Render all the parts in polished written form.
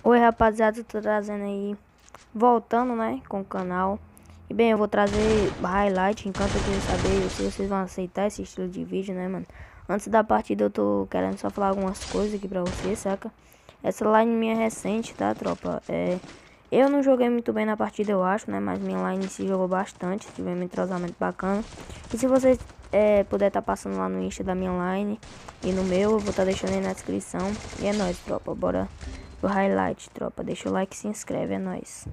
Oi rapaziada, tô trazendo aí, voltando né, com o canal. E bem, eu vou trazer highlight, enquanto eu queria saber se vocês vão aceitar esse estilo de vídeo, né mano. Antes da partida eu tô querendo só falar algumas coisas aqui pra vocês, saca? Essa line minha é recente, tá tropa? Eu não joguei muito bem na partida eu acho, né, mas minha line se jogou bastante, tivemos um entrosamento bacana. E se vocês puder tá passando lá no Insta da minha line e no meu, eu vou tá deixando aí na descrição. E é nóis tropa, bora o highlight, tropa. Deixa o like e se inscreve, é nóis.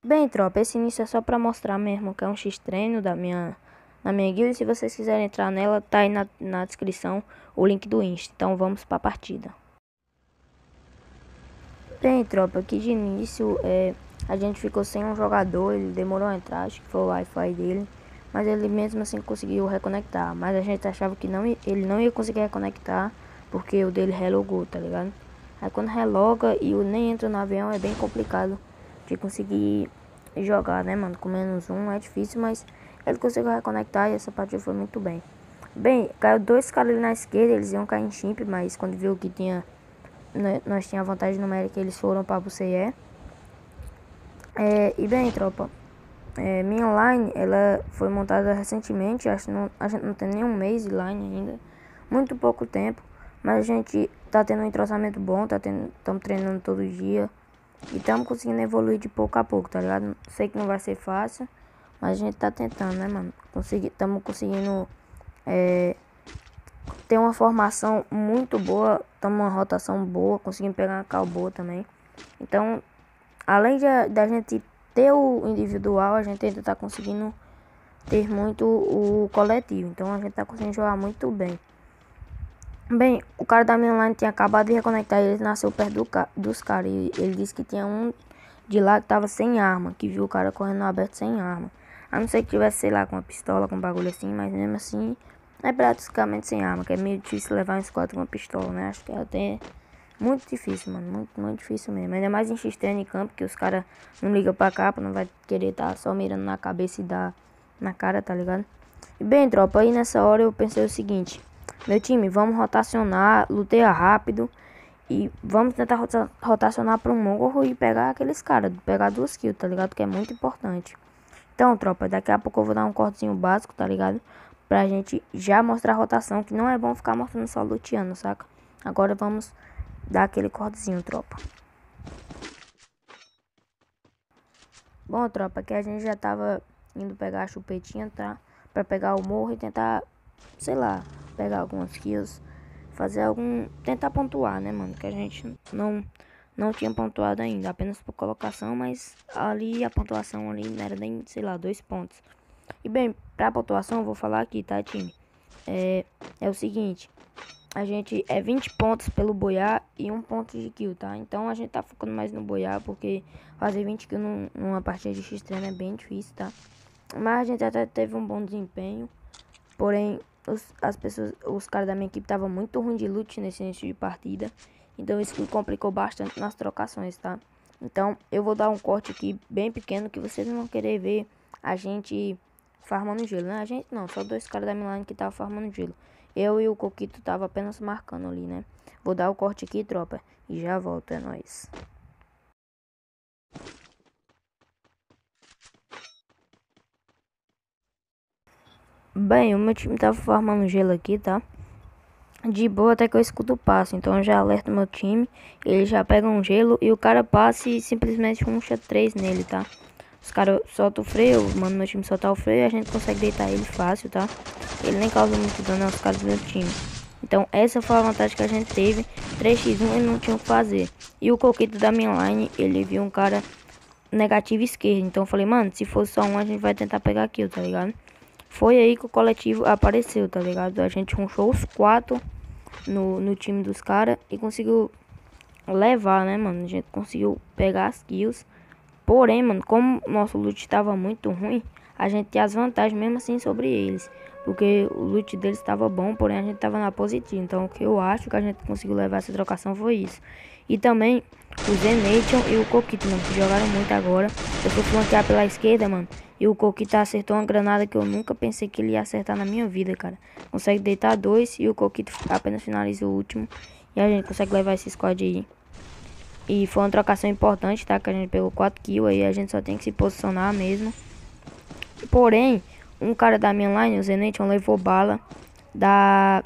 Bem, tropa, esse início é só pra mostrar mesmo que é um X-treino na minha guild. Se vocês quiserem entrar nela, tá aí na descrição o link do Insta. Então vamos pra partida. Bem, tropa, aqui de início a gente ficou sem um jogador. Ele demorou a entrar, acho que foi o Wi-Fi dele. Mas ele mesmo assim conseguiu reconectar. Mas a gente achava que ele não ia conseguir reconectar porque o dele relogou, tá ligado? Aí quando reloga e o nem entra no avião é bem complicado de conseguir jogar, né, mano? Com -1 é difícil, mas ele conseguiu reconectar e essa partida foi muito bem. Bem, caiu dois caras ali na esquerda, eles iam cair em chimp, mas quando viu que nós tinha vantagem numérica, eles foram pra Buceé. E bem, tropa, minha line, ela foi montada recentemente, acho que a gente não tem nem um mês de line ainda, muito pouco tempo. Mas a gente tá tendo um entrosamento bom, estamos treinando todo dia. E estamos conseguindo evoluir de pouco a pouco, tá ligado? Sei que não vai ser fácil, mas a gente tá tentando, né, mano? Estamos conseguindo ter uma formação muito boa, estamos uma rotação boa, conseguimos pegar uma cal boa também. Então, além da gente ter o individual, a gente ainda tá conseguindo ter muito o coletivo. Então a gente tá conseguindo jogar muito bem. Bem, o cara da minha line tinha acabado de reconectar e ele nasceu perto dos caras. E ele disse que tinha um de lá que tava sem arma, que viu o cara correndo no aberto sem arma. A não ser que tivesse, sei lá, com uma pistola, com um bagulho assim, mas mesmo assim é praticamente sem arma, que é meio difícil levar um squad com uma pistola, né? Acho que é até muito difícil, mano, muito difícil mesmo. Ainda mais em X-Treino em campo, que os caras não ligam pra capa, não vai querer tá só mirando na cabeça e dar na cara, tá ligado? E bem, tropa, aí nessa hora eu pensei o seguinte: meu time, vamos rotacionar, luteia rápido e vamos tentar rotacionar para um morro e pegar aqueles caras, pegar 2 kills, tá ligado? Que é muito importante. Então, tropa, daqui a pouco eu vou dar um cortezinho básico, tá ligado? Pra gente já mostrar a rotação, que não é bom ficar mostrando só luteando, saca? Agora vamos dar aquele cortezinho, tropa. Bom, tropa, aqui a gente já tava indo pegar a chupetinha, tá? Pra pegar o morro e tentar, sei lá, pegar algumas kills, fazer tentar pontuar, né, mano? Que a gente não tinha pontuado ainda, apenas por colocação, mas ali a pontuação ali não era nem, sei lá, 2 pontos. E bem, pra pontuação eu vou falar aqui, tá, time? É o seguinte, a gente 20 pontos pelo boiar e 1 ponto de kill, tá? Então a gente tá focando mais no boiar, porque fazer 20 kills numa partida de X-Treino é bem difícil, tá? Mas a gente até teve um bom desempenho. Porém, os caras da minha equipe estavam muito ruim de loot nesse início de partida. Então isso complicou bastante nas trocações, tá? Então eu vou dar um corte aqui bem pequeno que vocês não vão querer ver a gente farmando gelo, né? A gente não, só dois caras da minha line que estavam farmando gelo. Eu e o Coquito tava apenas marcando ali, né? Vou dar o corte aqui, tropa, e já volto, é nóis. Bem, o meu time tava farmando gelo aqui, tá? De boa até que eu escuto o passo, então eu já alerto meu time, ele já pega um gelo e o cara passa e simplesmente runcha 3 nele, tá? Os caras soltam o freio, mano, meu time soltar o freio e a gente consegue deitar ele fácil, tá? Ele nem causa muito dano aos caras do meu time. Então essa foi a vantagem que a gente teve, 3x1 ele não tinha o que fazer. E o Coquito da minha line, ele viu um cara negativo esquerdo, então eu falei, mano, se fosse só um a gente vai tentar pegar kill, tá ligado? Foi aí que o coletivo apareceu, tá ligado? A gente runchou os 4 no time dos caras e conseguiu levar, né, mano? A gente conseguiu pegar as kills. Porém, mano, como nosso loot tava muito ruim, a gente tinha as vantagens mesmo assim sobre eles. Porque o loot deles estava bom, porém a gente tava na positiva. Então o que eu acho que a gente conseguiu levar essa trocação foi isso. E também o Zenation e o Coquito, mano, que jogaram muito agora. Eu fui flanquear pela esquerda, mano. E o Coquito acertou uma granada que eu nunca pensei que ele ia acertar na minha vida, cara. Consegue deitar 2 e o Coquito apenas finaliza o último. E a gente consegue levar esse squad aí. E foi uma trocação importante, tá? Que a gente pegou 4 kills, aí a gente só tem que se posicionar mesmo. Porém, um cara da minha line, o Zenation, levou bala da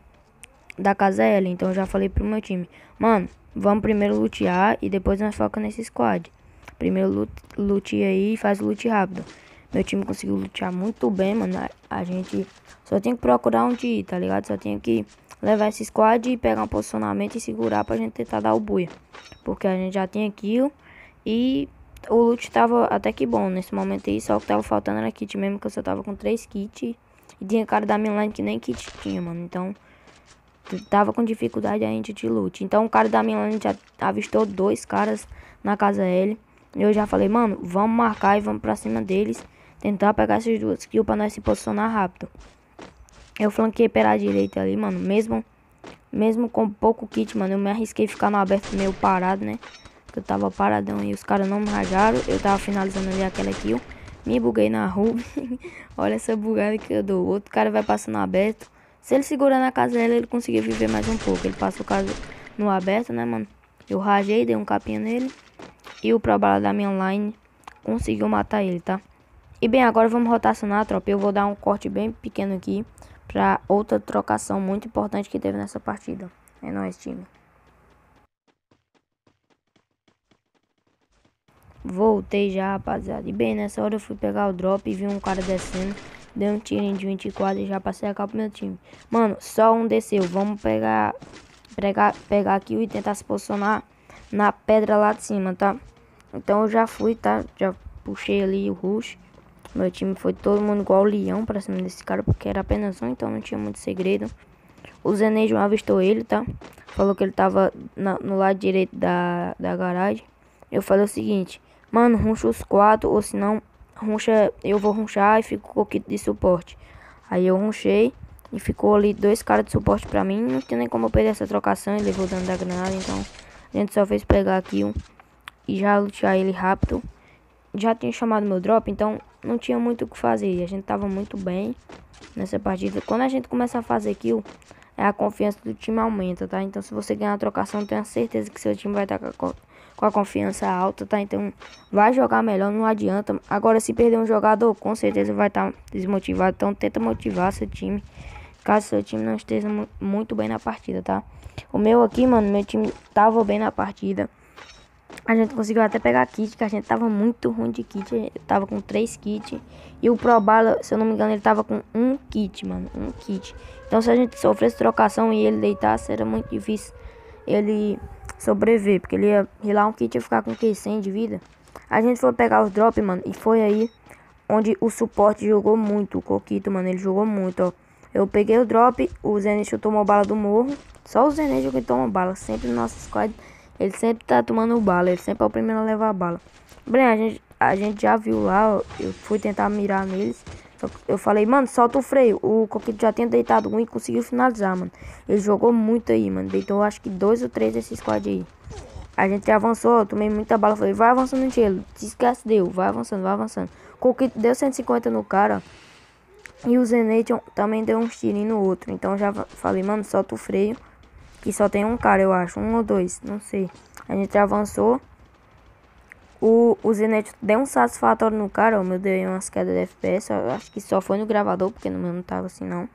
casa L. Então eu já falei pro meu time, mano, vamos primeiro lutear e depois nós foca nesse squad. Primeiro lute aí e faz o loot rápido. Meu time conseguiu lutear muito bem, mano. A gente só tem que procurar onde ir, tá ligado? Só tem que levar esse squad e pegar um posicionamento e segurar pra gente tentar dar o buia. Porque a gente já tinha kill e o loot tava até que bom nesse momento aí. Só que tava faltando era kit mesmo, que eu só tava com 3 kits. E tinha cara da minha line que nem kit tinha, mano. Então tava com dificuldade a gente de loot. Então o cara da minha line já avistou 2 caras na casa L. Eu já falei, mano, vamos marcar e vamos pra cima deles. Tentar pegar essas 2 kills pra nós se posicionar rápido. Eu flanquei pela direita ali, mano. Mesmo com pouco kit, mano, eu me arrisquei ficar no aberto meio parado, né? Porque eu tava paradão e os caras não me rajaram. Eu tava finalizando ali aquela kill. Me buguei na rua. Olha essa bugada que eu dou. O outro cara vai passando aberto. Se ele segurar na casa dele, ele conseguiu viver mais um pouco. Ele passou o caso no aberto, né, mano? Eu rajei, dei um capinha nele. E o Pro Bala da minha line conseguiu matar ele, tá? E bem, agora vamos rotacionar, tropa. Eu vou dar um corte bem pequeno aqui pra outra trocação muito importante que teve nessa partida. É nóis, time. Voltei já, rapaziada. E bem, nessa hora eu fui pegar o drop e vi um cara descendo. Dei um tirinho de 24 e já passei a capa pro meu time. Mano, só um desceu. Vamos pegar aqui e tentar se posicionar na pedra lá de cima, tá? Então eu já fui, tá? Já puxei ali o rush. Meu time foi todo mundo igual o leão pra cima desse cara, porque era apenas um, então não tinha muito segredo. O Zenejo avistou ele, tá? Falou que ele tava no lado direito da garagem. Eu falei o seguinte, mano, runcha os 4, ou senão, eu vou runchar e fico com o kit de suporte. Aí eu runchei e ficou ali 2 caras de suporte pra mim. Não tinha nem como eu perder essa trocação, ele levou dano da granada, então a gente só fez pegar aqui um e já lutear ele rápido. Já tinha chamado meu drop, então não tinha muito o que fazer. A gente tava muito bem nessa partida. Quando a gente começa a fazer kill, a confiança do time aumenta, tá? Então se você ganhar a trocação, tenha certeza que seu time vai estar com a confiança alta, tá? Então vai jogar melhor, não adianta. Agora se perder um jogador, com certeza vai estar desmotivado. Então tenta motivar seu time, caso seu time não esteja muito bem na partida, tá? O meu aqui, mano, meu time tava bem na partida. A gente conseguiu até pegar kit, que a gente tava muito ruim de kit. Eu tava com 3 kits. E o Pro Bala, se eu não me engano, ele tava com 1 kit, mano. 1 kit. Então se a gente sofresse trocação e ele deitasse, era muito difícil ele sobreviver. Porque ele ia rilar um kit e ficar com 100 de vida. A gente foi pegar os drops, mano. E foi aí onde o suporte jogou muito. O Coquito, mano, ele jogou muito, ó. Eu peguei o drop, o Zenith tomou bala do morro. Só o Zenith que toma bala. Sempre no nosso squad. Ele sempre tá tomando bala, ele sempre é o primeiro a levar a bala. Bem, a gente já viu lá, eu fui tentar mirar neles. Só que eu falei, mano, solta o freio. O Coquito já tinha deitado um e conseguiu finalizar, mano. Ele jogou muito aí, mano. Deitou acho que 2 ou 3 desse squad aí. A gente avançou, eu tomei muita bala. Falei, vai avançando, Gelo. Se esquece, deu. Vai avançando, vai avançando. O Coquito deu 150 no cara. E o Zenation também deu uns tirinhos no outro. Então já falei, mano, solta o freio. Que só tem um cara, eu acho. 1 ou 2, não sei. A gente avançou. O Zenith deu um satisfatório no cara. O meu deu umas quedas de FPS. Eu acho que só foi no gravador, porque no meu não tava assim, não.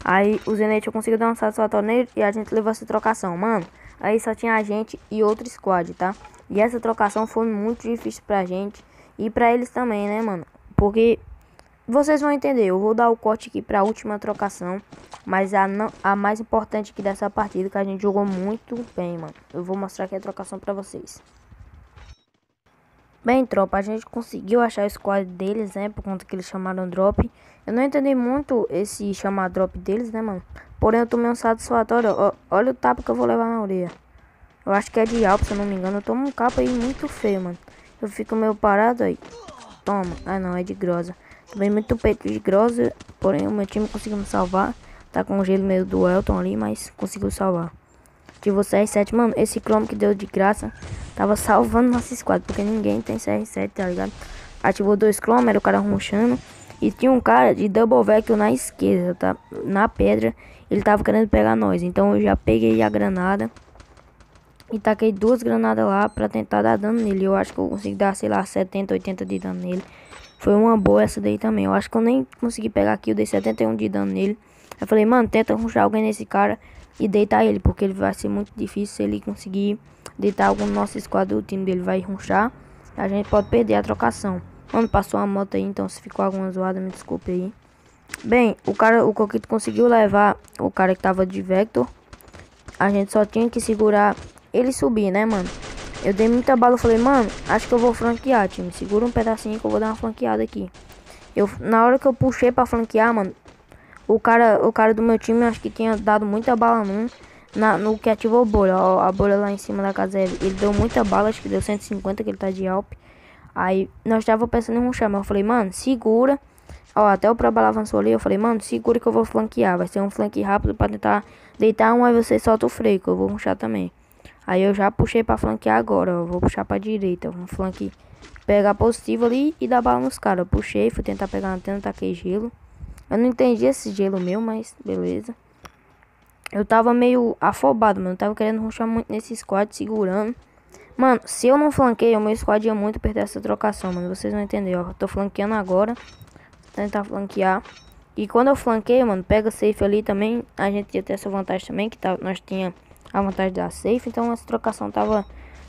Aí o Zenith conseguiu dar um satisfatório nele e a gente levou essa trocação, mano. Aí só tinha a gente e outro squad, tá? E essa trocação foi muito difícil pra gente. E pra eles também, né, mano? Porque vocês vão entender, eu vou dar o corte aqui pra última trocação. Mas a mais importante aqui dessa partida, que a gente jogou muito bem, mano. Eu vou mostrar aqui a trocação pra vocês. Bem, tropa, a gente conseguiu achar o squad deles, né? Por conta que eles chamaram drop. Eu não entendi muito esse chamar drop deles, né, mano? Porém, eu tomei um satisfatório. Olha o tapa que eu vou levar na orelha. Eu acho que é de alpo, se eu não me engano. Eu tomo um capa aí muito feio, mano. Eu fico meio parado aí. Toma. Ah, não, é de grosa. Tomei muito peito de grosa. Porém, o meu time conseguiu me salvar. Tá com o gelo meio do Elton ali, mas conseguiu salvar. Ativou CR7, mano, esse cromo que deu de graça tava salvando nosso squad, porque ninguém tem CR7, tá ligado? Ativou 2 cromos, era o cara runchando. E tinha um cara de double vacuum na esquerda, tá? Na pedra, ele tava querendo pegar nós. Então eu já peguei a granada E taquei 2 granadas lá pra tentar dar dano nele. Eu acho que eu consegui dar, sei lá, 70, 80 de dano nele. Foi uma boa essa daí também. Eu acho que eu nem consegui pegar aqui. Eu dei 71 de dano nele. Eu falei, mano, tenta rushar alguém nesse cara e deitar ele. Porque ele vai ser muito difícil se ele conseguir deitar algum do nosso squad. O time dele vai rushar. A gente pode perder a trocação. Mano, passou uma moto aí. Então se ficou alguma zoada, me desculpe aí. Bem, o Coquito conseguiu levar o cara que tava de Vector. A gente só tinha que segurar ele subir, né, mano? Eu dei muita bala, eu falei, mano, acho que eu vou flanquear, time. Segura um pedacinho que eu vou dar uma flanqueada aqui. Na hora que eu puxei pra flanquear, mano, o cara do meu time, acho que tinha dado muita bala no que ativou a bolha. Ó, a bolha lá em cima da casa dele. Ele deu muita bala, acho que deu 150, que ele tá de Alp. Aí, nós tava pensando em rushar, mas eu falei, mano, segura. Ó, até o Pro Bala avançou ali, eu falei, mano, segura que eu vou flanquear. Vai ser um flanque rápido pra tentar deitar um, aí você solta o freio, que eu vou rushar também. Aí eu já puxei pra flanquear agora, ó. Vou puxar pra direita. Um flanque pegar positivo ali e dar bala nos caras. Eu puxei, fui tentar pegar a antena, taquei gelo. Eu não entendi esse gelo meu, mas beleza. Eu tava meio afobado, mano. Eu tava querendo rushar muito nesse squad, segurando. Mano, se eu não flanqueio, o meu squad ia muito perder essa trocação, mano. Vocês vão entender, ó. Eu tô flanqueando agora. Vou tentar flanquear. E quando eu flanqueio, mano, pega safe ali também. A gente ia ter essa vantagem também, que nós tinha a vantagem da safe. Então essa trocação tava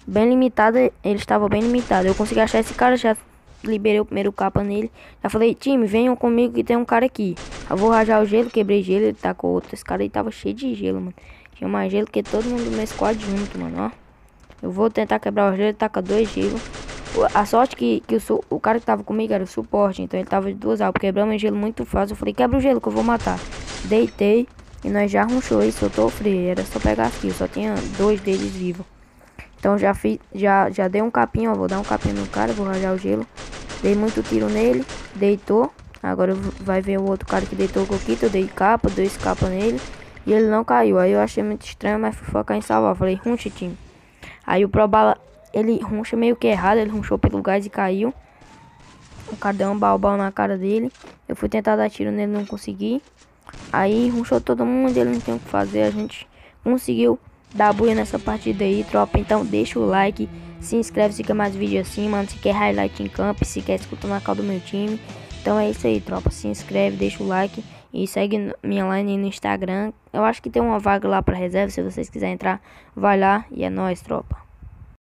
bem limitada. Ele estava bem limitado. Eu consegui achar esse cara, já liberei o primeiro capa nele. Já falei, time, venham comigo que tem um cara aqui. Eu vou rajar o gelo, quebrei gelo, ele tacou outro. Esse cara aí tava cheio de gelo, mano. Tinha mais gelo que todo mundo do meu squad junto, mano, ó. Eu vou tentar quebrar o gelo, ele taca 2 gelos. A sorte que o cara que tava comigo era o suporte, então ele tava de 2 alpas. Quebramos o gelo muito fácil. Eu falei, quebra o gelo que eu vou matar. Deitei e nós já rushou e soltou o freio. Era só pegar aqui, só tinha 2 deles vivos. Então já dei um capinho, ó. Vou dar um capinho no cara, vou rajar o gelo. Dei muito tiro nele, deitou. Agora vai ver o outro cara que deitou o coquito. Eu dei capa, 2 capas nele. E ele não caiu. Aí eu achei muito estranho, mas fui focar em salvar. Falei, rush, time. Aí o Pro Bala, ele runcha meio que errado. Ele runchou pelo gás e caiu. O cara deu um baú na cara dele. Eu fui tentar dar tiro nele, não consegui. Aí runchou todo mundo, ele não tem o que fazer. A gente conseguiu dar buia nessa partida aí, tropa. Então deixa o like, se inscreve se quer mais vídeo assim, mano. Se quer highlight em campo, se quer escutar na cal do meu time. Então é isso aí, tropa. Se inscreve, deixa o like e segue minha line no Instagram. Eu acho que tem uma vaga lá pra reserva. Se vocês quiserem entrar, vai lá e é nóis, tropa.